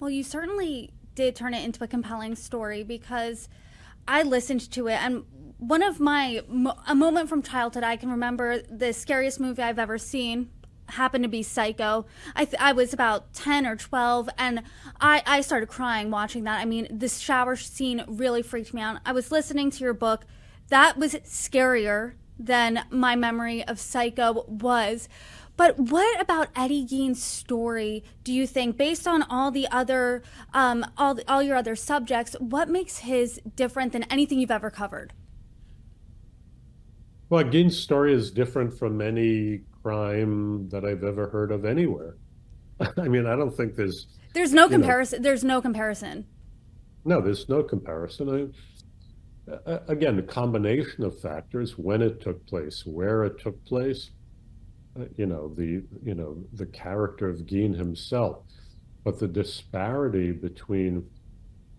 Well, you certainly did turn it into a compelling story because I listened to it, and one of a moment from childhood I can remember, the scariest movie I've ever seen happened to be Psycho. I was about 10 or 12, and I started crying watching that. I mean, this shower scene really freaked me out. I was listening to your book. That was scarier than my memory of Psycho was. But what about Eddie Gein's story do you think, based on all the other, all your other subjects, what makes his different than anything you've ever covered? Well, Gein's story is different from any crime that I've ever heard of anywhere. I mean, I don't think There's no you know, comparison. There's no comparison. no, there's no comparison. Again, the combination of factors, when it took place, where it took place, the character of Gein himself, but the disparity between,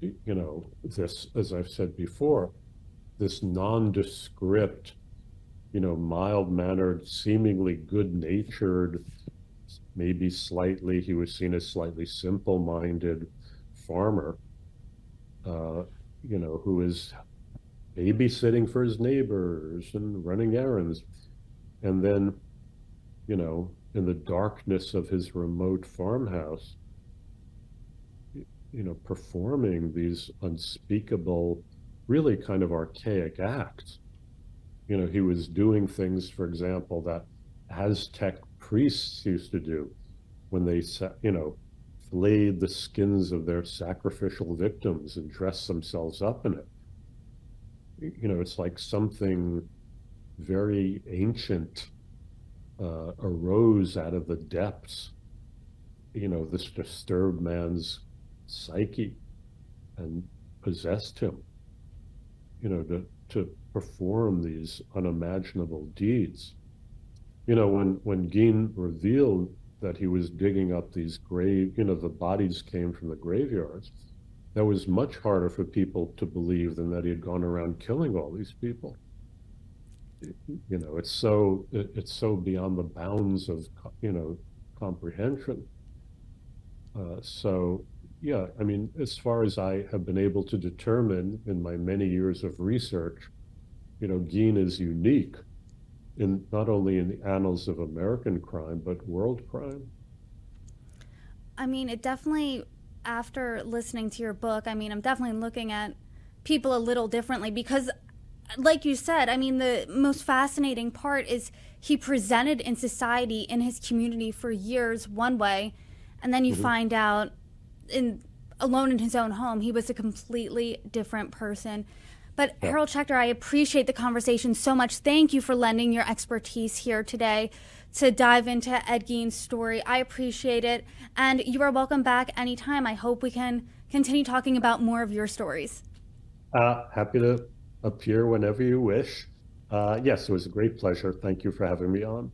this, as I've said before, this nondescript, mild-mannered, seemingly good-natured, maybe slightly, he was seen as slightly simple-minded farmer, uh, who is babysitting for his neighbors and running errands. And then, in the darkness of his remote farmhouse, performing these unspeakable, really kind of archaic acts. He was doing things, for example, that Aztec priests used to do when they, flayed the skins of their sacrificial victims and dressed themselves up in it. It's like something very ancient arose out of the depths, this disturbed man's psyche and possessed him, to perform these unimaginable deeds. When Gein revealed that he was digging up these the bodies came from the graveyards, that was much harder for people to believe than that he had gone around killing all these people. It's so beyond the bounds of comprehension. So yeah, I mean, as far as I have been able to determine in my many years of research, Gein is unique in not only in the annals of American crime but world crime. I mean, it definitely, after listening to your book, I mean, I'm definitely looking at people a little differently because, like you said, I mean, the most fascinating part is he presented in society, in his community for years one way, and then you Mhm. find out in alone in his own home, he was a completely different person. But Yeah. Harold Schechter, I appreciate the conversation so much. Thank you for lending your expertise here today to dive into Ed Gein's story. I appreciate it. And you are welcome back anytime. I hope we can continue talking about more of your stories. Happy to appear whenever you wish. Yes, it was a great pleasure. Thank you for having me on.